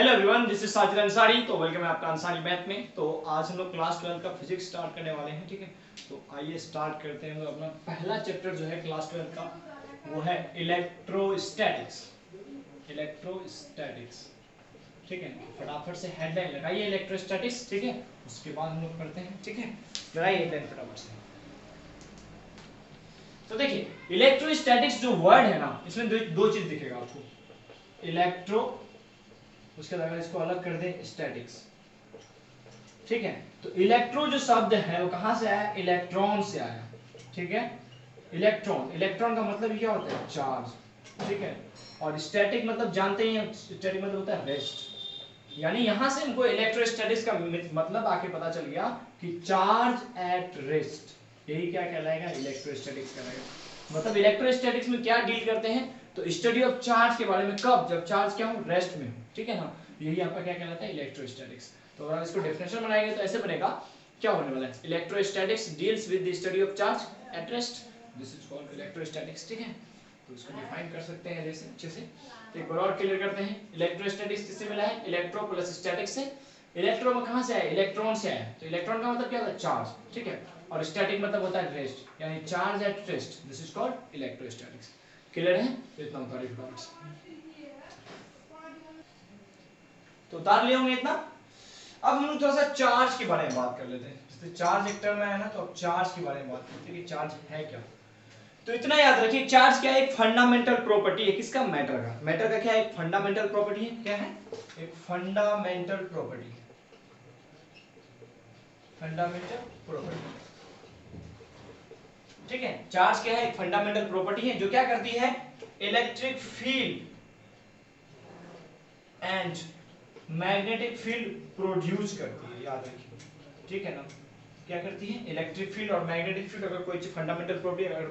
Hello everyone, this is Sajid Ansari. तो welcome है आपका अंसारी मैथ में। तो आज हम लोग क्लास 12 का फिजिक्स स्टार्ट करने वाले हैं। ठीक है, तो आइए स्टार्ट करते हैं। अपना पहला चैप्टर जो है क्लास 12 का वो है इलेक्ट्रोस्टैटिक्स। इलेक्ट्रोस्टैटिक्स, ठीक है। फटाफट से हेडलाइन लगाइए इलेक्ट्रोस्टैटिक्स, ठीक है। उसके बाद हम लोग करते हैं, ठीक है। लगाइए हेडलाइन फटाफट से। तो देखिए, इलेक्ट्रोस्टैटिक्स जो वर्ड है ना, इसमें दो चीज दिखेगा आपको। इलेक्ट्रो, उसके बाद इसको अलग कर दें स्टैटिक्स, ठीक है। तो इलेक्ट्रो जो शब्द है वो कहां से आया? इलेक्ट्रॉन से आया, ठीक है। इलेक्ट्रॉन, इलेक्ट्रॉन का मतलब क्या होता है? चार्ज, ठीक है। और स्टैटिक मतलब जानते ही हैं, स्टैटिक मतलब होता है रेस्ट। यानी यहां से हमको इलेक्ट्रोस्टैटिक्स का मतलब आके पता चल गया कि चार्ज एट रेस्ट, यही क्या कहलाएगा? इलेक्ट्रोस्टैटिक्स कहलाएगा। मतलब इलेक्ट्रोस्टैटिक्स में क्या डील करते हैं? तो स्टडी ऑफ चार्ज के बारे में। कब? जब चार्ज क्या हो? रेस्ट में हो, ठीक है ना। यही आपका क्या कहलाता है? इलेक्ट्रोस्टैटिक्स। तो अगर हम इसको डेफिनेशन बनाएंगे तो ऐसे बनेगा, क्या होने वाला है? Electrostatics deals with the study of charge at rest, this is called electrostatics, ठीक है। तो इसको डिफाइन कर सकते हैं जैसे अच्छे से। तो एक बार और क्लियर करते हैं। इलेक्ट्रोस्टैटिक्स किससे मिला है? इलेक्ट्रो प्लस स्टैटिक से। इलेक्ट्रो में कहां से आया? इलेक्ट्रॉन से आया। तो इलेक्ट्रॉन का मतलब क्या होता है? चार्ज, ठीक है। और स्टैटिक मतलब होता है रेस्ट, यानी charge at rest, this is called electrostatics. Clear है? तो इतना उतारिए फटाफट। तो उतार लिए होंगे इतना। अब हम लोग थोड़ा सा चार्ज के बारे में बात कर लेते हैं। जैसे चार्ज एक टर्म है ना, तो अब चार्ज के बारे में बात करते हैं कि चार्ज है क्या। तो इतना याद रखिए, चार्ज क्या है? एक फंडामेंटल प्रॉपर्टी है। किसका? मैटर का। मैटर का क्या है? एक फंडामेंटल प्रॉपर्टी है। क्या है? एक फंडामेंटल प्रॉपर्टी है। फंडामेंटल प्रॉपर्टी, ठीक है। चार्ज क्या है? एक फंडामेंटल प्रॉपर्टी है जो क्या करती है? Electric field and magnetic field produce करती है, याद रखिए, ठीक है ना। क्या करती है? इलेक्ट्रिक फील्ड और मैग्नेटिक फील्ड अगर कोई फंडामेंटल प्रॉपर्टी अगर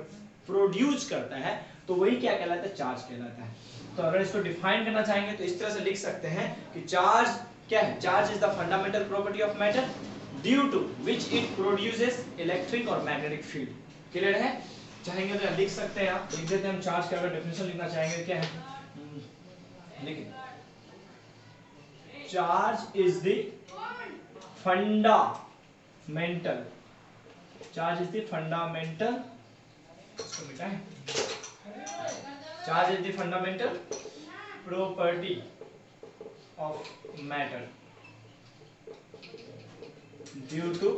प्रोड्यूस करता है तो वही क्या कहलाता है? चार्ज कहलाता है। तो अगर इसको डिफाइन करना चाहेंगे तो इस तरह से लिख सकते हैं कि चार्ज क्या है? Charge is the fundamental property of matter due to which it produces electric और मैग्नेटिक फील्ड। क्लियर है? चाहेंगे तो लिख सकते हैं, आप लिख देते हैं। हम चार्ज का अगर डेफिनेशन लिखना चाहेंगे, क्या है? लिखिए, charge is the fundamental, charge is the fundamental, इसको मिटाएं। Charge is the fundamental property of matter due to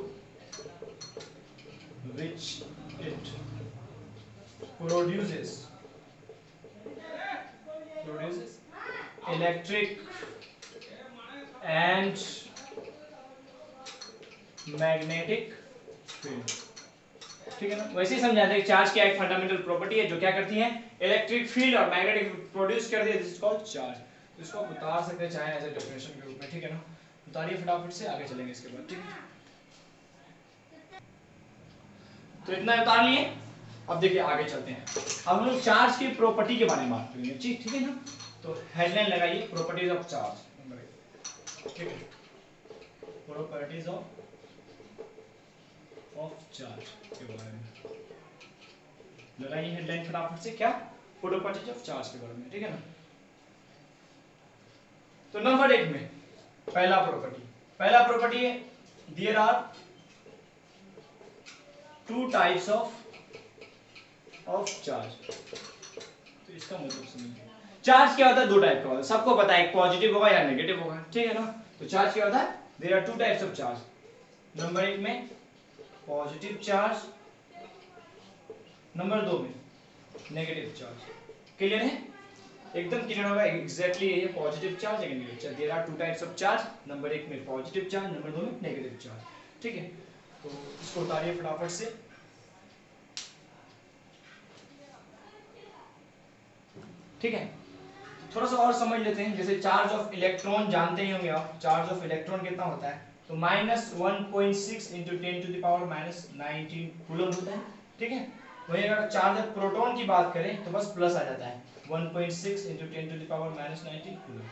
which it produces electric and magnetic field, ठीक है ना। वैसे ही समझा दें, चार्ज क्या एक फंडामेंटल प्रॉपर्टी है जो क्या करती है? इलेक्ट्रिक फील्ड और मैग्नेटिक प्रोड्यूस करती है, दिस इज कॉल्ड चार्ज। तो इसको आप उतार सकते हैं चाहे एज ए डेफिनेशन के रूप में, ठीक है ना। उतारिए फटाफट से, आगे चलेंगे इसके बाद, ठीक है। तो इतना उतार लिए। अब देखिए आगे चलते हैं। अब हम लोग चार्ज की प्रॉपर्टी के बारे में बात करेंगे, ठीक है ना। तो हेडलाइन लगाइए, प्रॉपर्टीज ऑफ चार्ज, ठीक है। प्रॉपर्टीज ऑफ चार्ज के बारे में लगाइए हेडलाइन फटाफट से। क्या? प्रॉपर्टीज ऑफ चार्ज के बारे में, ठीक है ना। तो नंबर 1 में पहला प्रॉपर्टी है, there are two types of charge. तो इसका मतलब समझिए, चार्ज क्या होता है? दो टाइप का होता है, सबको पता है। एक पॉजिटिव होगा या नेगेटिव होगा, ठीक है ना। तो चार्ज क्या होता है? There are two types of charge. Number 1 में पॉजिटिव चार्ज, नंबर 2 में नेगेटिव चार्ज। क्लियर है? एकदम क्लियर होगा। एग्जैक्टली ये positive charge, negative charge. There are two types of charge. Number 1 में पॉजिटिव चार्ज, नंबर 2 में नेगेटिव चार्ज, ठीक है। तो इसको उतारिए फटाफट से। ठीक है, थोड़ा सा और समझ लेते हैं। जैसे चार्ज ऑफ इलेक्ट्रॉन जानते ही होंगे आप। चार्ज ऑफ इलेक्ट्रॉन कितना होता है? तो -1.6 × 10⁻⁹ कूलम होता है, ठीक है। वही अगर चार्ज ऑफ प्रोटॉन की बात करें तो बस प्लस आ जाता है, 1.6 × 10⁻⁻19 कूलम,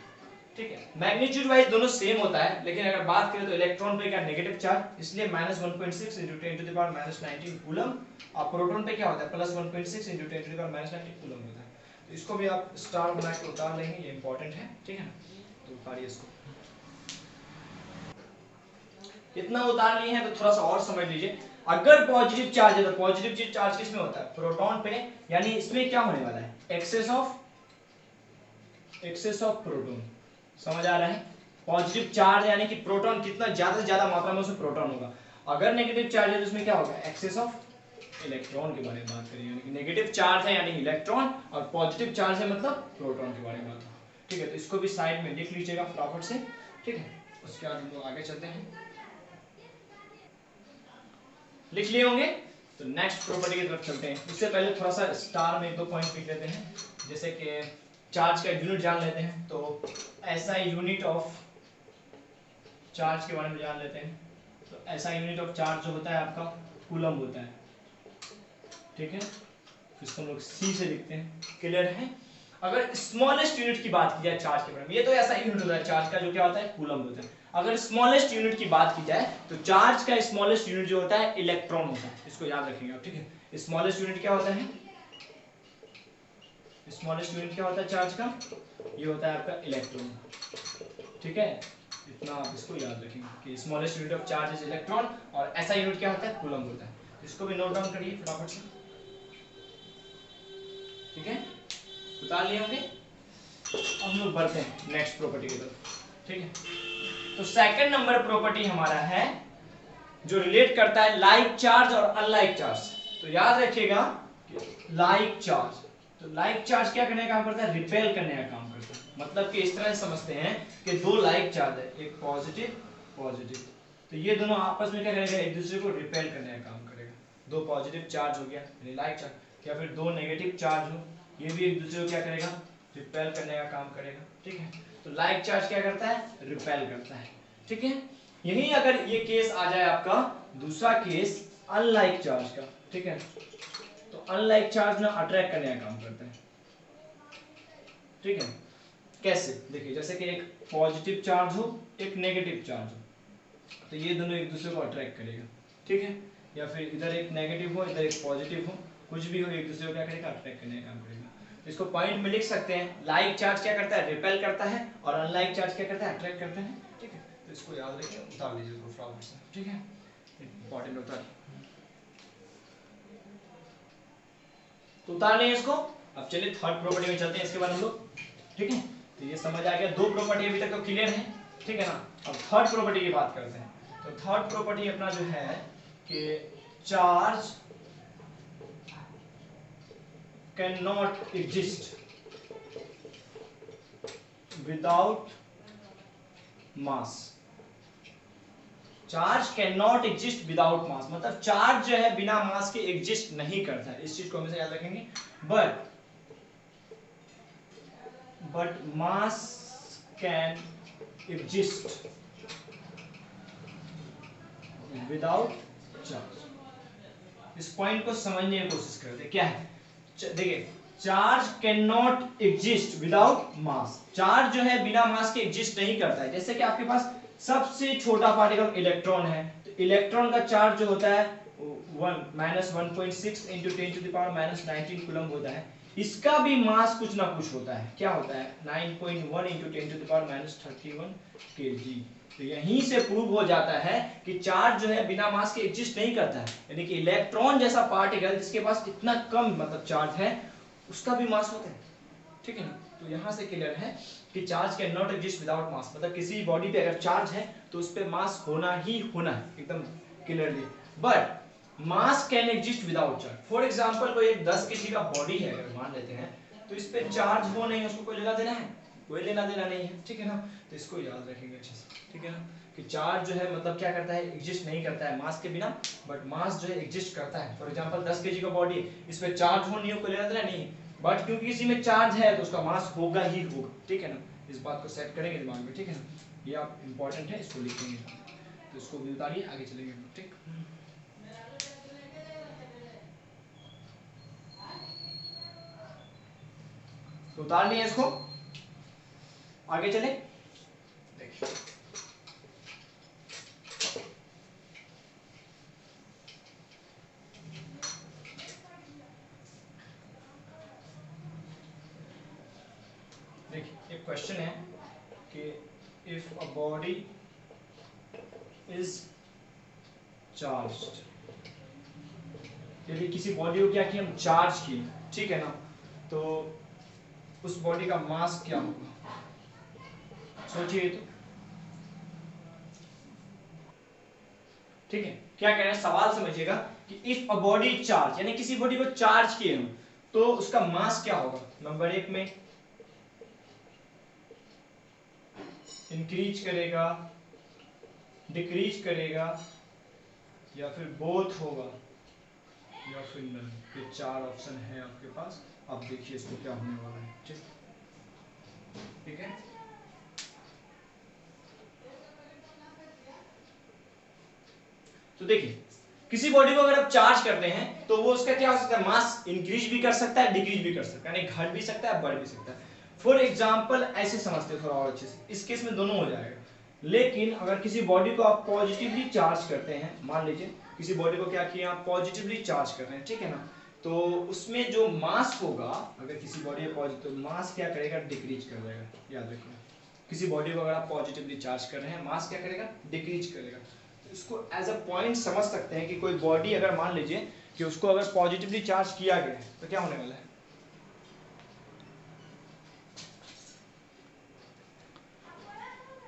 ठीक है। मैग्नीट्यूड वाइज दोनों सेम होता है, लेकिन अगर बात करें तो इलेक्ट्रॉन पे क्या? नेगेटिव चार्ज, इसलिए -1.6 × 10⁻⁻19 कूलम। और प्रोटॉन पे क्या होता है? +1.6 × 10⁻⁻19 कूलम होता है। तो इसको भी आप स्टार बना के उतार लेंगे, ये इंपॉर्टेंट है, ठीक है ना। तो उतारिए इसको। कितना उतार लिए हैं तो थोड़ा सा और समझ लीजिए। अगर पॉजिटिव चार्ज है तो पॉजिटिव चार्ज किस में होता है, प्रोटॉन पे, यानी इसमें क्या होने वाला है, एक्सेस ऑफ प्रोटॉन। समझ आ रहा है, पॉजिटिव चार्ज यानी कि प्रोटॉन कितना ज्यादा से ज्यादा मात्रा में उसमें प्रोटॉन होगा। अगर नेगेटिव चार्ज है तो उसमें क्या होगा, एक्सेस ऑफ इलेक्ट्रॉन के बारे में बात करेंगे, यानी कि नेगेटिव चार्ज है यानी इलेक्ट्रॉन और पॉजिटिव चार्ज है मतलब प्रोटॉन के बारे में बात। ठीक है, तो इसको भी साइड में लिख लीजिएगा फटाफट से। ठीक है, उसके बाद हम लोग आगे चलते हैं। लिख लिए होंगे तो नेक्स्ट प्रॉपर्टी की तरफ चलते हैं। उससे पहले थोड़ा सा स्टार में 2 पॉइंट लिख लेते हैं, जैसे कि चार्ज का यूनिट जान लेते हैं। तो ऐसा यूनिट ऑफ चार्ज के बारे में जान लेते हैं। तो ऐसा यूनिट ऑफ चार्ज जो होता है आपका कूलम होता है। ठीक है, इसको हम लोग सी से लिखते हैं, क्लियर है। अगर स्मॉलेस्ट यूनिट की बात की जाए चार्ज के बारे में, ये तो ऐसा यूनिट होता है चार्ज का जो क्या होता है, कूलम होता है। अगर स्मॉलेस्ट यूनिट की बात की जाए तो चार्ज का स्मॉलेस्ट यूनिट जो होता है इलेक्ट्रॉन होता है, इसको याद रखेंगे आप। ठीक है, स्मॉलेस्ट यूनिट क्या होता है, स्मॉलेस्ट यूनिट क्या होता है चार्ज का, ये होता है आपका इलेक्ट्रॉन। ठीक है, इतना आप इसको याद रखेंगे कि smallest unit of charge is electron, और ऐसा यूनिट क्या होता है, कूलम होता है। इसको भी नोट डाउन करिए फटाफट से। ठीक है, उतार लिए होंगे। हम लोग बढ़ते हैं नेक्स्ट प्रॉपर्टी की तरफ। ठीक है, तो सेकंड नंबर प्रॉपर्टी हमारा है जो रिलेट करता है लाइक चार्ज और अनलाइक चार्ज। तो याद रखिएगा लाइक चार्ज, तो लाइक चार्ज क्या करने का काम करता है, रिपेल करने का काम करता है। मतलब कि इस तरह से समझते हैं कि 2 लाइक चार्ज है, एक पॉजिटिव पॉजिटिव, तो ये दोनों आपस में क्या करेगा, एक दूसरे को रिपेल करने का काम करेगा। 2 पॉजिटिव चार्ज हो गया यानी लाइक चार्ज, या फिर 2 नेगेटिव चार्ज हो, ये भी एक दूसरे को क्या करेगा, रिपेल करने का काम करेगा। ठीक है, तो लाइक चार्ज क्या करता है, रिपेल करता है। ठीक है, यही अगर ये केस आ जाए आपका दूसरा केस अनलाइक चार्ज का। ठीक है, तो अनलाइक चार्ज ना अट्रैक्ट करने का काम करता है। ठीक है, कैसे, देखिए जैसे कि एक पॉजिटिव चार्ज हो एक नेगेटिव चार्ज हो, तो ये दोनों एक दूसरे को अट्रैक्ट करेगा। ठीक है, या फिर इधर एक नेगेटिव हो इधर एक पॉजिटिव हो, कुछ भी हो, एक दूसरे को क्या करेगा, अट्रैक्ट करने का काम करेगा। तो इसको पॉइंट में लिख सकते हैं, लाइक चार्ज क्या करता है, रिपेल करता है, और अनलाइक चार्ज क्या करता है, अट्रैक्ट करता है। ठीक है, तो इसको याद रखिए, उतार लीजिए इसको फटाफट से। ठीक है, इंपॉर्टेंट होता है, तो उतार लें इसको। अब चलिए थर्ड प्रॉपर्टी में चलते हैं इसके बाद हम लोग। ठीक है, तो ये समझ आ गया, 2 प्रॉपर्टी अभी तक तो क्लियर है। ठीक है ना, अब थर्ड प्रॉपर्टी की बात करते हैं। तो थर्ड प्रॉपर्टी अपना जो है कि charge can not exist without mass. Charge can not exist without mass, मतलब चार्ज जो है बिना मास के एग्जिस्ट नहीं करता है, इस चीज को हमेशा याद रखेंगे। But mass can exist without charge. इस पॉइंट को समझने की कोशिश करते क्या है, देखिए charge can not exist without mass, charge जो है बिना मास के एग्जिस्ट नहीं करता है। जैसे कि आपके पास सबसे छोटा पार्टिकल इलेक्ट्रॉन है, तो इलेक्ट्रॉन का चार्ज जो होता है -1.6 × 10⁻⁻19 कूलम होता है। इसका भी मास कुछ ना कुछ होता है, क्या होता है, 9.1 × 10⁻31 kg। तो यहीं से प्रूव हो जाता है कि चार्ज जो है बिना मास के एग्जिस्ट नहीं करता है, यानी कि इलेक्ट्रॉन जैसा पार्टिकल जिसके पास इतना कम मतलब चार्ज है उसका भी मास होता है। ठीक है ना, तो यहां से क्लियर है कि charge can not exist without mass, मतलब किसी बॉडी पे अगर चार्ज है तो उस पे मास होना ही होना है, एकदम clearly. But mass can exist without charge. For example कोई एक 10 kg का बॉडी है अगर मान लेते हैं, तो इस पे चार्ज हो नहीं, उसको कोई लेना देना है, कोई लेना देना नहीं है। ठीक है ना, तो इसको याद रखेंगे अच्छे से। ठीक है ना, कि चार्ज जो है मतलब क्या करता है, एग्जिस्ट नहीं करता है मास के बिना, बट मास जो है एग्जिस्ट करता है। फॉर एग्जांपल 10 kg का बॉडी, इस पे चार्ज हो नहीं हो, कोई लेना देना नहीं, बट क्योंकि किसी में चार्ज है तो उसका मास होगा ही होगा। ठीक है ना, इस बात को सेट करेंगे दिमाग में। ठीक है ना, ये आप इंपॉर्टेंट है, इसको लिखेंगे, तो इसको भी उतारिए, आगे चलेंगे। ठीक, तो उतार लिया इसको, आगे चले। देखिए देखिए एक क्वेश्चन है कि if a body is charged, यदि किसी बॉडी को क्या किया हम चार्ज किए, ठीक है ना, तो उस बॉडी का मास क्या होगा, सोचिए तो। ठीक है, क्या कह रहे हैं सवाल समझिएगा कि इफ अ बॉडी चार्ज, यानी किसी बॉडी को चार्ज किए हम तो उसका मास क्या होगा, नंबर 1 में इंक्रीज करेगा, डिक्रीज करेगा, या फिर बोथ होगा, या फिर नन। ये 4 ऑप्शन है आपके पास, अब देखिए इसको क्या होने वाला है। ठीक है, तो देखिए किसी बॉडी को अगर आप चार्ज करते हैं तो वो उसका क्या हो सकता है, मास इंक्रीज भी कर सकता है, डिक्रीज भी कर सकता है, यानी घट भी सकता है, बढ़ भी सकता है। फॉर एग्जांपल ऐसे समझते हैं थोड़ा और अच्छे से, इस केस में दोनों हो जाएगा। लेकिन अगर किसी बॉडी को आप पॉजिटिवली चार्ज करते हैं, मान लीजिए किसी बॉडी को क्या किया आप पॉजिटिवली चार्ज कर रहे हैं, ठीक है ना, तो उसमें जो मास होगा, अगर किसी बॉडी में पॉजिटिव, मास क्या करेगा, डिक्रीज कर देगा। याद रखिए किसी बॉडी को अगर आप पॉजिटिवली चार्ज कर रहे हैं, मास क्या करेगा, डिक्रीज करेगा। इसको एज अ पॉइंट समझ सकते हैं कि कोई बॉडी अगर मान लीजिए कि उसको अगर पॉजिटिवली चार्ज किया गया है तो क्या होने वाला है,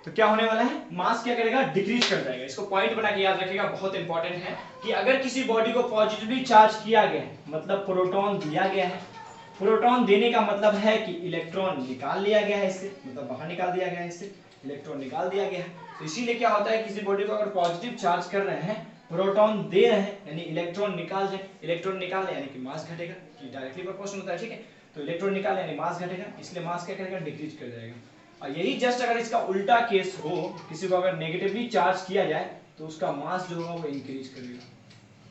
तो क्या होने वाला है, मास क्या करेगा, डिक्रीज कर जाएगा। इसको पॉइंट बना के याद रखिएगा, बहुत इंपॉर्टेंट है कि अगर किसी बॉडी को पॉजिटिवली चार्ज किया गया है मतलब प्रोटॉन दिया गया है, प्रोटॉन देने का मतलब है कि इलेक्ट्रॉन निकाल लिया गया है इससे, मतलब बाहर निकाल दिया गया है इससे, इलेक्ट्रॉन निकाल दिया गया है। तो इसीलिए क्या होता है, किसी बॉडी को अगर पॉजिटिव चार्ज कर रहे हैं, प्रोटॉन दे रहे हैं, यानी इलेक्ट्रॉन निकाल रहे हैं, इलेक्ट्रॉन निकाल रहे यानी कि मास घटेगा, कि डायरेक्टली प्रोपोर्शनल होता है। ठीक है, तो इलेक्ट्रॉन निकाल यानी मास घटेगा, इसलिए मास क्या करेगा, डिक्रीज कर जाएगा। और यही जस्ट अगर इसका उल्टा केस हो, किसी को अगर नेगेटिवली चार्ज किया जाए तो उसका मास जो होगा वो इंक्रीज करेगा।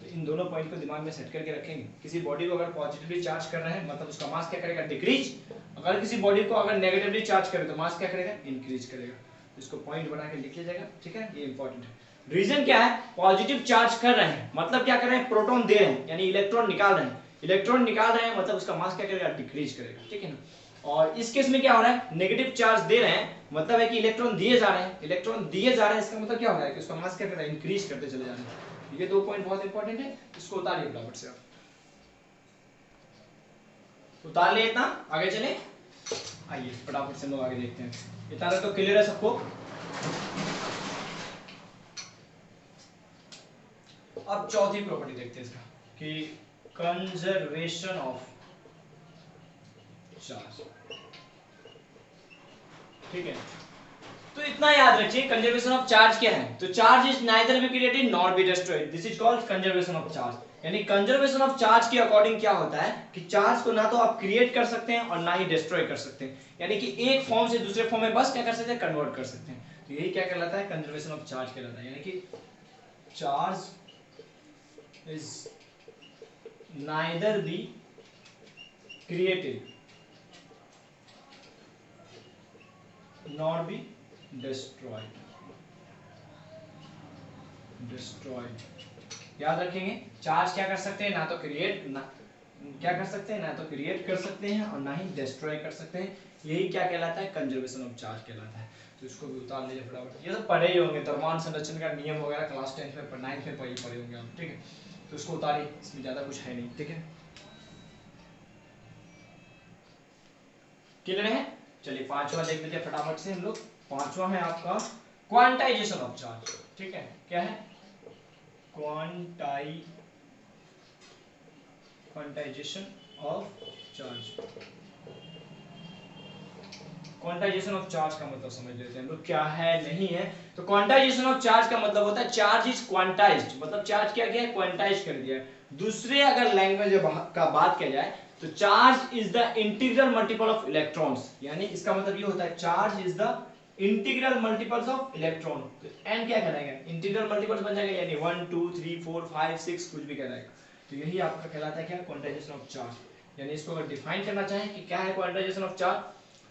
तो इन दोनों पॉइंट को दिमाग में सेट करके रखेंगे। किसी बॉडी को अगर पॉजिटिवली चार्ज कर रहे हैं मतलब उसका मास क्या करेगा, डिक्रीज। अगर किसी बॉडी को अगर नेगेटिवली चार्ज करें तो मास क्या करेगा, इंक्रीज करेगा। तो इसको पॉइंट बना के लिख लीजिएगा, ठीक है, ये इंपॉर्टेंट है। रीजन क्या है, पॉजिटिव चार्ज कर रहे हैं मतलब क्या कर रहे हैं, प्रोटॉन दे रहे हैं यानी इलेक्ट्रॉन निकाल रहे हैं, इलेक्ट्रॉन निकाल रहे हैं मतलब उसका मास क्या करेगा, डिक्रीज करेगा। ठीक है ना, और इस केस में क्या हो रहा है, नेगेटिव चार्ज दे रहे हैं मतलब है कि इलेक्ट्रॉन दिए जा रहे हैं, इलेक्ट्रॉन दिए जा रहे हैं, इसका मतलब क्या हो रहा है कि उसका मास क्या कर रहा है, इंक्रीज करते चले जा रहे हैं। ये 2 पॉइंट बहुत इंपॉर्टेंट है, इसको उतारिए फटाफट से, आप उतार लिए इतना, आगे चले। आइए फटाफट से हम लोग आगे देखते हैं। इतना तो क्लियर है सबको। अब चौथी प्रॉपर्टी देखते हैं इसका कि कंजर्वेशन ऑफ चार्ज। ठीक है, तो इतना याद रखिए कंजर्वेशन ऑफ चार्ज क्या है, तो charge is neither be created nor be destroyed, this is called conservation of charge. यानी कंजर्वेशन ऑफ चार्ज के अकॉर्डिंग क्या होता है कि चार्ज को ना तो आप क्रिएट कर सकते हैं और ना ही डिस्ट्रॉय कर सकते हैं, यानी कि एक फॉर्म से दूसरे फॉर्म में बस क्या कर सकते हैं, कन्वर्ट कर सकते हैं। तो यही क्या कहलाता है, कंजर्वेशन ऑफ चार्ज कहलाता है। यानी कि charge is neither be created nor be destroyed। याद रखेंगे, चार्ज क्या कर सकते हैं, ना तो क्रिएट ना क्या कर सकते हैं, ना तो क्रिएट कर सकते हैं और ना ही डिस्ट्रॉय कर सकते हैं। यही क्या कहलाता है, कंजर्वेशन ऑफ चार्ज कहलाता है। तो इसको भी उतार लीजिए फटाफट। ये तो पढ़े ही होंगे, द्रव्यमान संरक्षण का नियम वगैरह क्लास 10 में 9th में पढ़े होंगे आप। ठीक है, तो इसको उतारिए, इसमें ज्यादा कुछ है नहीं। ठीक है, क्लियर है। चलिए पांचवा देख लीजिए फटाफट से हम लोग। पांचवा है आपका क्वांटाइजेशन ऑफ चार्ज। ठीक है, क्या है, quantization of charge. Quantization of charge का मतलब समझ लेते हैं हम लोग क्या है नहीं है। तो क्वांटाइजेशन ऑफ चार्ज का मतलब होता है चार्ज इज क्वांटाइज्ड, मतलब चार्ज क्या गया है, क्वांटाइज कर दिया है। दूसरे अगर लैंग्वेज का बात किया जाए तो charge is the integral multiple of electrons, यानी इसका मतलब ये होता है charge is the integral multiples of electron. तो n क्या कहलाएगा, इंटीग्रल मल्टीपल्स बन जाएगा, यानी 1 2 3 4 5 6 कुछ भी कहलाएगा। तो यही आपका कहलाता है क्या, क्वांटाइजेशन ऑफ चार्ज। यानी इसको अगर डिफाइन करना चाहें कि क्या है क्वांटाइजेशन ऑफ चार्ज,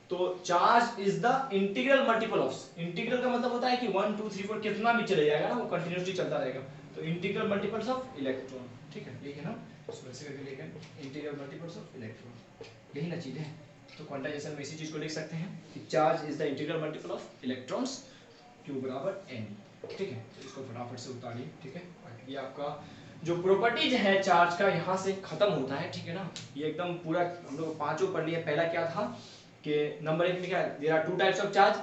तो charge is the integral multiple of, integral का मतलब होता है कि 1 2 3 4 कितना भी चले जाएगा ना, वो कंटिन्यूअसली चलता रहेगा। तो इंटीग्रल मल्टीपल्स ऑफ इलेक्ट्रॉन। ठीक है, ये है ना, इसको ऐसे करके लिखें, इंटीग्रल मल्टीपल्स ऑफ इलेक्ट्रॉन, यही ना चीज है। तो क्वांटाइजेशन में इसी चीज को लिख सकते हैं कि charge is the integral multiple of electrons Q बराबर n। ठीक है, तो इसको फटाफट से उतारिए। ठीक है, ये आपका जो प्रॉपर्टीज है चार्ज का यहाँ से खत्म होता है। ठीक है ना, ये एकदम पूरा हम लोग पांचों पढ़ लिए। पहला क्या था कि नंबर 1 में क्या, there are two types of charge,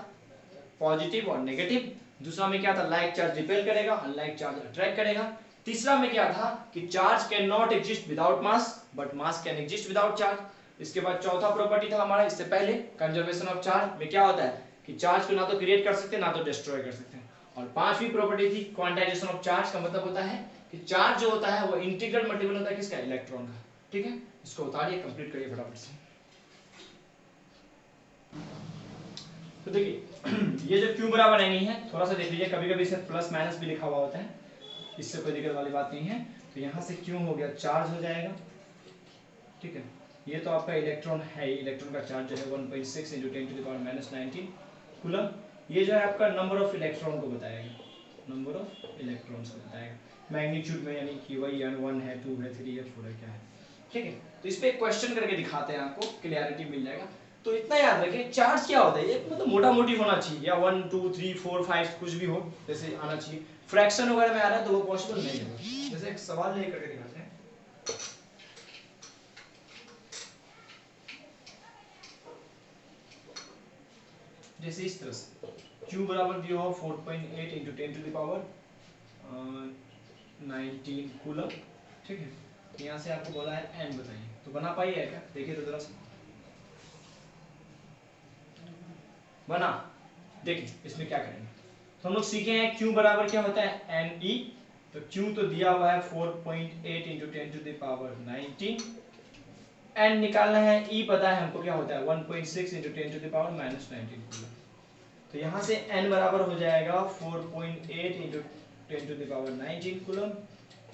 positive और नेगेटिव। दूसरा में क्या था, लाइक चार्ज रिपेल करेगा, अनलाइक चार्ज अट्रैक्ट करेगा। तीसरा में क्या था कि charge can not exist without mass but mass can exist without charge. इसके बाद चौथा प्रॉपर्टी था हमारा इससे पहले, कंजर्वेशन ऑफ चार्ज में क्या होता है कि चार्ज को ना तो क्रिएट कर सकते ना तो डिस्ट्रॉय कर सकते हैं। और पांचवी प्रॉपर्टी थी क्वांटाइजेशन ऑफ चार्ज, का मतलब होता है कि चार्ज जो होता है वो इंटीग्रल मल्टीपल होता है किसका, इलेक्ट्रॉन का। ठीक है, इसको उतारिए, कंप्लीट करिए फटाफट से। तो देखिए ये जो Q बराबर नहीं है, थोड़ा सा देख लीजिए, कभी कभी इसमें प्लस माइनस भी लिखा हुआ होता है, इससे कोई दिक्कत वाली बात नहीं है। तो यहाँ से Q हो गया, चार्ज हो जाएगा। ठीक है, ये तो आपका इलेक्ट्रॉन है, इलेक्ट्रॉन का चार्ज जो है 1.6 × 10⁻⁻19 कूलम। ये जो है आपका नंबर ऑफ इलेक्ट्रॉन को बताएगा, नंबर ऑफ इलेक्ट्रॉन्स को बताएगा मैग्नीट्यूड में, यानी कि वही 1 है, 2 है, 3 है, 4 है, क्या है। ठीक है, तो इस पे एक क्वेश्चन करके दिखाते हैं, आपको क्लियरिटी मिल जाएगा। तो इतना याद रखें, चार्ज क्या होता है, ये मतलब मोटा मोटी होना चाहिए, या 1 2 3 4 5 कुछ भी हो, जैसे आना चाहिए। फ्रैक्शन वगैरह में आ रहा है तो वो पॉसिबल नहीं होगा। जैसे एक सवाल लेकर के दिखाते हैं, जैसे इस तरह से Q बराबर दिया हो 4.8 × 10⁻19 कूलम। ठीक है, यहाँ से आपको बोला है n बताइए, तो बना पाइए क्या, देखिए तो जरा सा बना। देखिए इसमें क्या करेंगे, तो हम लोग सीखे हैं Q बराबर क्या होता है, Ne। तो Q तो दिया हुआ है 4.8 × 10⁻19, n निकालना है, E पता है हमको क्या होता है 1.6 × 10⁻⁻19 कूलम। तो यहाँ से n बराबर हो जाएगा 4.8 × 10⁻19 कूलम,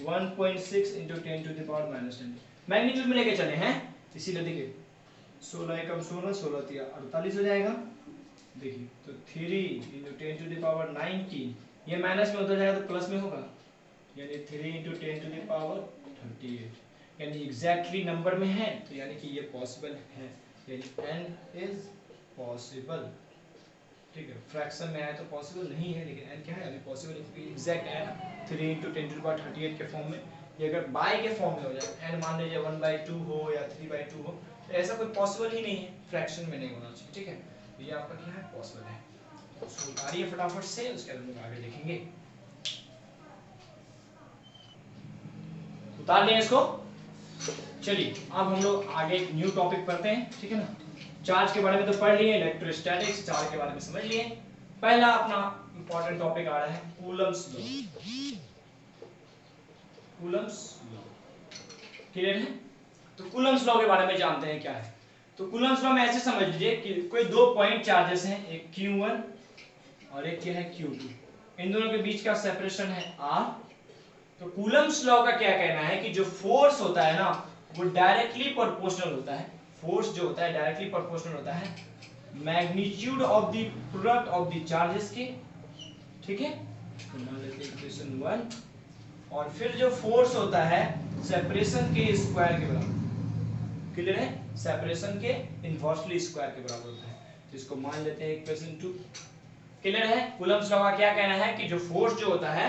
1.6 × 10⁻⁻19 मैग्नीट्यूड में लेके चले हैं, इसीलिए देखिए 16 एकम 16, 16 तिया 48 हो जाएगा। देखिए तो 3 × 10⁻19, ये माइनस में होता जाएगा तो प्लस में होगा, यानी 3 × 10⁻38, यानी एग्जैक्टली नंबर में है, तो यानी कि ये पॉसिबल है, यानी n इज पॉसिबल। ठीक है, फ्रैक्शन में आया तो पॉसिबल नहीं है, लेकिन n क्या है, अभी पॉसिबल है, क्योंकि एग्जैक्ट n 3 × 10⁻38 के फॉर्म में, ये अगर बाय के फॉर्म में हो जाए, n मान लीजिए 1/2 हो या 3/2 हो, तो ऐसा कोई पॉसिबल ही नहीं है, फ्रैक्शन में नहीं होना चाहिए। ठीक है, तो ये आपका क्या है, पॉसिबल है। तो उसको उतारिए फटाफट से, उसके बाद हम लोग आगे देखेंगे। उतार लें इसको। चलिए अब हम लोग आगे एक न्यू टॉपिक पढ़ते हैं। ठीक है ना, चार्ज के बारे में तो पढ़ लिए, इलेक्ट्रोस्टैटिक्स, चार्ज के बारे में समझ लिए। पहला अपना इंपॉर्टेंट टॉपिक आ रहा है Coulomb's law. Coulomb's law clear है, तो कूलम्स लॉ के बारे में जानते हैं क्या है। तो कूलम्स लॉ में ऐसे समझ लीजिए कि कोई दो पॉइंट चार्जेस हैं, एक Q1 और एक क्या है Q2, इन दोनों के बीच का सेपरेशन है R। तो कूलम्स लॉ का क्या कहना है कि जो फोर्स होता है ना, वो डायरेक्टली प्रोपोर्शनल होता है। फोर्स जो होता है डायरेक्टली प्रोपोर्शनल होता है magnitude of the product of the charges के। ठीक है, तो मान लेते हैं इक्वेशन 1, और फिर जो फोर्स होता है सेपरेशन के स्क्वायर के बराबर। क्लियर है, सेपरेशन के इनवर्सली स्क्वायर के बराबर होता है, तो इसको मान लेते हैं इक्वेशन 2। क्लियर है, कूलम्स लॉ का क्या कहना है कि जो फोर्स जो होता है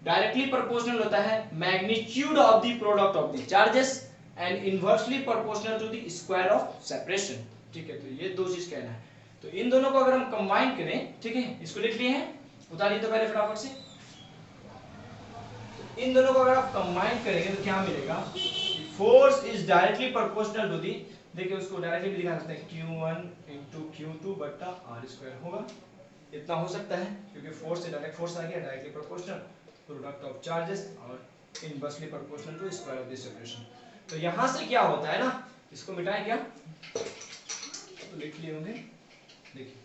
डायरेक्टली प्रोपोर्शनल होता है magnitude of the product of the charges and inversely proportional to the square of separation. ठीक है, तो ये दो चीज कहना है। तो इन दोनों को अगर हम कंबाइन करें, ठीक है, इसको लिख लिए हैं, उतारिए तो पहले फटाफट से। तो इन दोनों को अगर आप कंबाइन करेंगे तो क्या मिलेगा, force is directly proportional to the, देखिए उसको डायरेक्टली भी दिखा सकते हैं Q1 × Q2 बटा R² होगा, इतना हो सकता है, क्योंकि फोर्स से डायरेक्ट फोर्स आ गया, directly proportional product of charges और inversely proportional to square of the separation. तो यहां से क्या होता है ना, इसको मिटाएं क्या, तो लिख लिए होंगे। देखिए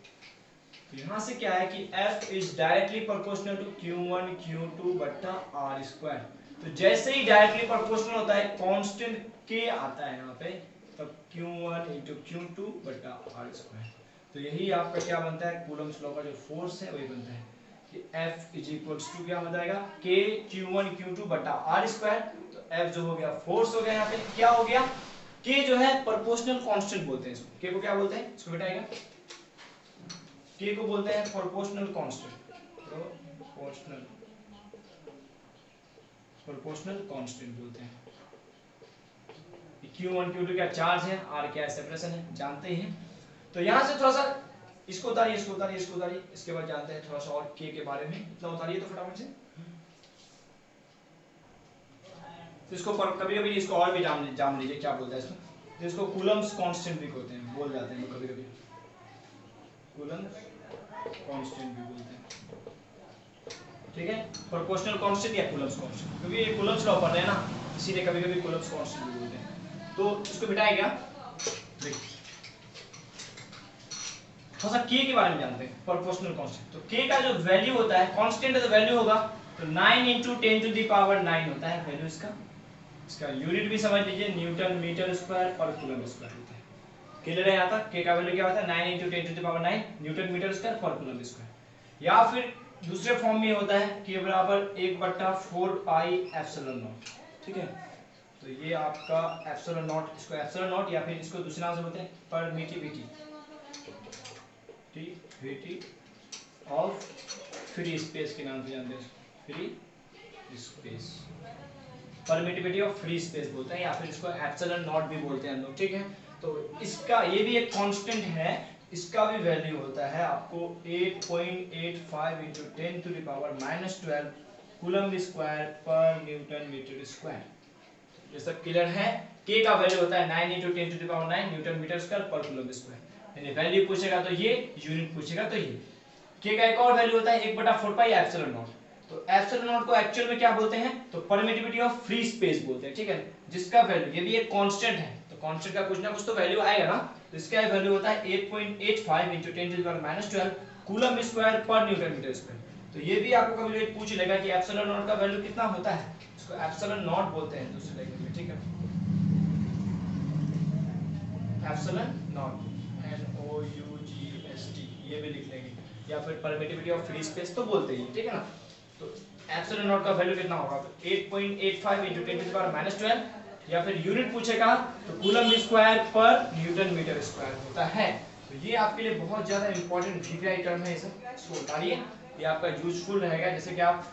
तो यहां से क्या है कि F is directly proportional to Q1 Q2 बटा R²। तो जैसे ही डायरेक्टली प्रोपोर्शनल होता है कांस्टेंट K आता है यहाँ पे, तब Q1 × Q2 बटा R²। तो यही आपका क्या बनता है, कूलम्स लॉ का जो फोर्स है वही बनता है कि F = क्या हो जाएगा, K Q1 Q2 बटा R²। तो F जो हो गया फोर्स हो गया, यहाँ पे क्या हो गया, के जो है प्रोपोर्शनल कांस्टेंट बोलते हैं इसको। के को क्या बोलते हैं, इसको बेटाएगा, के को बोलते हैं प्रोपोर्शनल कांस्टेंट, प्रोपोर्शनल कांस्टेंट बोलते हैं। Q1 Q2 क्या चार्ज है, R क्या सेपरेशन है, जानते ही हैं। तो यहां से थोड़ा सा इसको उतारिए, इसको उतारिए, इसको उतारिए, इसके बाद जानते हैं थोड़ा सा और K के बारे में। इतना उतारिए तो फटाफट से। तो इसको कभी कभी इसको और भी जान लीजिए क्या बोलता है इसको, तो इसको कूलम्स कांस्टेंट भी बोलते हैं, बोल जाते हैं कभी कभी, कूलम्स कांस्टेंट भी बोलते हैं, ठीक है, प्रोपोर्शनल कांस्टेंट या कूलम्स कांस्टेंट, क्योंकि ये कूलम्स लॉ पढ़ रहे हैं ना, इसीलिए कभी कभी कूलम्स कांस्टेंट भी बोलते हैं। तो इसको बिठाएगा, देखिए थोड़ा सा के बारे में जानते हैं, प्रोपोर्शनल कांस्टेंट। तो के का जो वैल्यू होता है, कांस्टेंट है तो वैल्यू होगा, तो 9 × 10⁻⁹ होता है वैल्यू इसका। इसका यूनिट भी समझ लीजिए, न्यूटन मीटर स्क्वायर पर कूलम स्क्वायर होता है। क्लियर है यहाँ तक, के का वैल्यू क्या होता है, 9 × 10⁻⁹ न्यूटन मीटर स्क्वायर पर कूलम स्क्वायर। या फिर दूसरे फॉर्म में होता है के बराबर 1/4πε0, ठीक है। तो ये आपका ε0, इसको ε0 या फिर इसको दूसरे नाम से बोलते हैं परमिटिविटी ऑफ फ्री स्पेस के नाम से जानते हैं, free space, permittivity of free space बोलते हैं, या फिर इसको ε0 भी बोलते हैं हम लोग, ठीक है। तो इसका ये भी एक कांस्टेंट है, इसका भी वैल्यू होता है आपको 8.85 × 10⁻⁻12 कूलम स्क्वायर पर न्यूटन मीटर स्क्वायर। ये सब क्लियर है। के का वैल्यू होता है 9 × 10⁻⁹ न्यूटन मीटर स्क्वायर पर कूलम स्क्वायर। यानी वैल्यू पूछेगा तो ये, यूनिट पूछेगा तो ये। के का एक और वैल्यू होता है 1/4πε0। तो ε0 को एक्चुअल में क्या बोलते हैं, तो परमिटिविटी ऑफ फ्री स्पेस बोलते हैं, ठीक है, जिसका वैल्यू, ये भी एक कांस्टेंट है, तो कांस्टेंट का कुछ ना कुछ तो वैल्यू आएगा ना, तो इसका वैल्यू होता है 8.85 × 10⁻⁻12 कूलम स्क्वायर पर न्यूटन मीटर स्क्वायर। तो ये भी आपको कभी पूछ लेगा कि ε0 का वैल्यू कितना होता है, इसको ε0 बोलते हैं दूसरे लैंग्वेज में, ठीक है, ε0 NOUGST, ये भी लिख लेंगे, या फिर परमिटिविटी ऑफ फ्री स्पेस तो बोलते ही, ठीक है ना। तो ε0 का वैल्यू कितना होगा, तो 8.85 × 10⁻⁻12, या फिर यूनिट पूछेगा तो कूलम स्क्वायर पर न्यूटन मीटर स्क्वायर होता है। तो ये आपके लिए बहुत ज्यादा इंपॉर्टेंट वीवीआई टर्म है, इसको उतारिए, ये आपका यूजफुल रहेगा। जैसे कि आप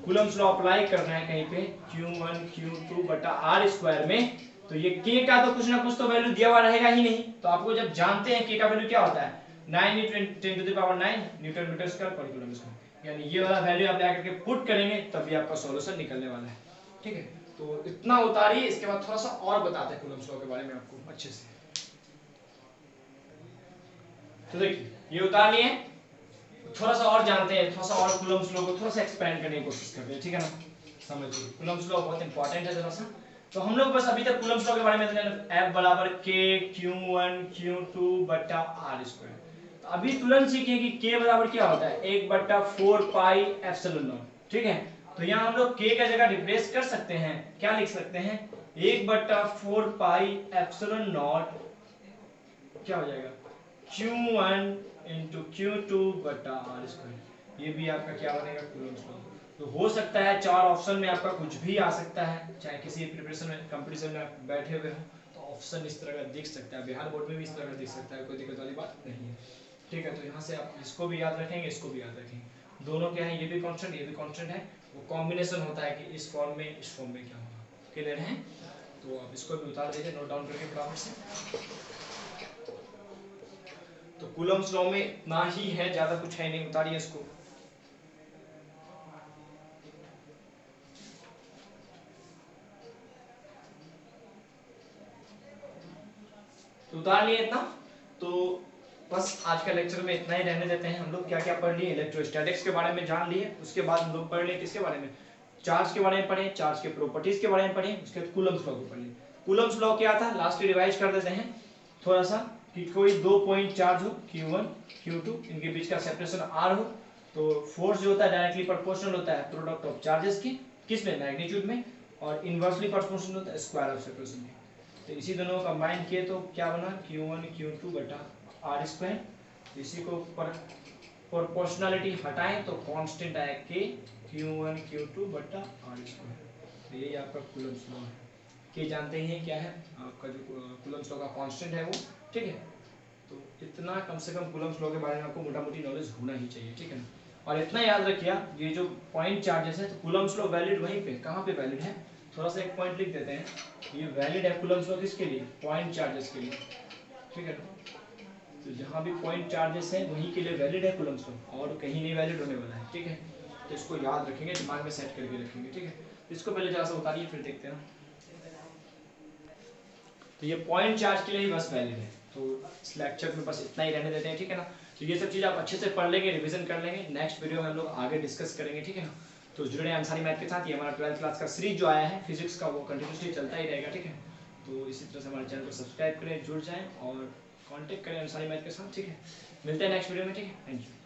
कूलम्स लॉ अप्लाई कर रहे हैं कहीं पे Q1 Q2/r² में, तो ये के का तो कुछ ना कुछ तो वैल्यू दिया हुआ रहेगा ही नहीं, तो आपको जब जानते हैं के का वैल्यू क्या होता है 9 × 10⁻⁹ न्यूटन मीटर स्क्वायर पर कूलम स्क्वायर, यानी ये वाला वैल्यू आप लेकर के पुट करेंगे तभी आपका सॉल्यूशन निकलने वाला है, ठीक है। तो इतना उतारिए, इसके बाद थोड़ा सा और बताते हैं कूलम्स लॉ के बारे में आपको अच्छे से। तो देखिए ये उतार लिए, थोड़ा सा और जानते हैं, थोड़ा सा और कूलम्स लॉ को थोड़ा सा एक्सपेंड करने की कोशिश करते हैं, ठीक है ना, समझिए कूलम्स लॉ बहुत इंपॉर्टेंट है जरा सा। तो हम लोग बस अभी तक कूलम्स लॉ के बारे में F बराबर K Q1 Q2/r²। तो अभी तुरंत सीखिए कि K बराबर क्या होता है, 1/4πε0, ठीक है। तो यहाँ हम लोग K का जगह रिप्लेस कर सकते हैं, क्या लिख सकते हैं 1/4πε0 क्या हो जाएगा Q1 × Q2/r²। ये भी आपका क्या बनेगा कूलम्स लॉ। तो हो सकता है चार ऑप्शन में आपका कुछ भी आ सकता है, चाहे किसी प्रिपरेशन में कंपटीशन में आप बैठे हुए हो तो ऑप्शन इस तरह का दिख सकता है, बिहार बोर्ड में भी इस तरह का दिख सकता है, कोई दिक्कत वाली बात नहीं है, ठीक है। तो यहाँ से आप इसको भी याद रखेंगे, इसको भी याद रखेंगे, दोनों क्या है, ये भी कांस्टेंट ये भी कांस्टेंट है, वो कॉम्बिनेशन होता है कि इस फॉर्म में इस फॉर्म में क्या होगा, क्लियर है। तो आप इसको भी उतार दीजिए नोट डाउन करके फटाफट से। तो कूलम्स लॉ में इतना ही है, ज्यादा कुछ है नहीं, उतारिए इसको। तो उतार लिए इतना, तो बस आज का लेक्चर में इतना ही रहने देते हैं। हम लोग क्या क्या पढ़ लिए, इलेक्ट्रोस्टैटिक्स के बारे में जान लिए, उसके बाद हम लोग पढ़ लिए किसके बारे में, चार्ज के बारे में पढ़े, चार्ज के प्रॉपर्टीज के बारे में पढ़े, उसके बाद कूलम्स लॉ को पढ़ लिए। कूलम्स लॉ क्या था, लास्ट रिवाइज कर देते हैं थोड़ा सा, कि कोई दो पॉइंट चार्ज हो Q1 Q2, इनके बीच का सेपरेशन R हो, तो फोर्स जो होता है डायरेक्टली प्रोपोर्शनल होता है प्रोडक्ट ऑफ चार्जेस की, किसमें, मैग्नीट्यूड में, और इनवर्सली प्रोपोर्शनल होता है स्क्वायर ऑफ सेपरेशन में। तो इसी दोनों को कंबाइन किए तो क्या बना Q1 Q2/r²। इसी को प्रोपोर्शनलिटी हटाएं तो कांस्टेंट आया K Q1 Q2/r²। तो यही आपका कूलम्स लॉ है। कि जानते ही हैं क्या है आपका जो कूलम्स लॉ का कांस्टेंट है वो, ठीक है। तो इतना कम से कम कूलम्स लॉ के बारे में आपको मोटा मोटी नॉलेज होना ही चाहिए, ठीक है ना। और इतना याद रखिए ये जो पॉइंट चार्जेस है, तो कूलम्स लॉ वैलिड वहीं पे, कहाँ पे वैलिड है, थोड़ा सा एक पॉइंट लिख देते हैं, ये वैलिड है कूलम्स लॉ किसके लिए, पॉइंट चार्जेस के लिए, ठीक है ना। तो जहाँ भी पॉइंट चार्जेस है वहीं के लिए वैलिड है कूलम्स लॉ, और कहीं नहीं वैलिड होने वाला है, ठीक है। तो इसको याद रखेंगे, दिमाग में सेट करके रखेंगे, ठीक है। इसको पहले जरा सा उतारिए फिर देखते हैं। तो ये पॉइंट चार्ज के लिए ही बस वैलिड है। तो इस लेक्चर में बस इतना ही रहने देते हैं, ठीक है ना। तो ये सब चीज़ आप अच्छे से पढ़ लेंगे, रिवीजन कर लेंगे, नेक्स्ट वीडियो में हम लोग आगे डिस्कस करेंगे, ठीक है ना। तो जुड़े हैं अंसारी मैथ के साथ। ये हमारा 12th क्लास का सीरीज जो आया है फिजिक्स का, वो कंटिन्यूसली चलता ही रहेगा, ठीक है। तो इसी तरह से हमारे चैनल को सब्सक्राइब करें, जुड़ जाएं और कांटेक्ट करें अंसारी मैथ के साथ, ठीक है। मिलते हैं नेक्स्ट वीडियो में, ठीक है। Thank you.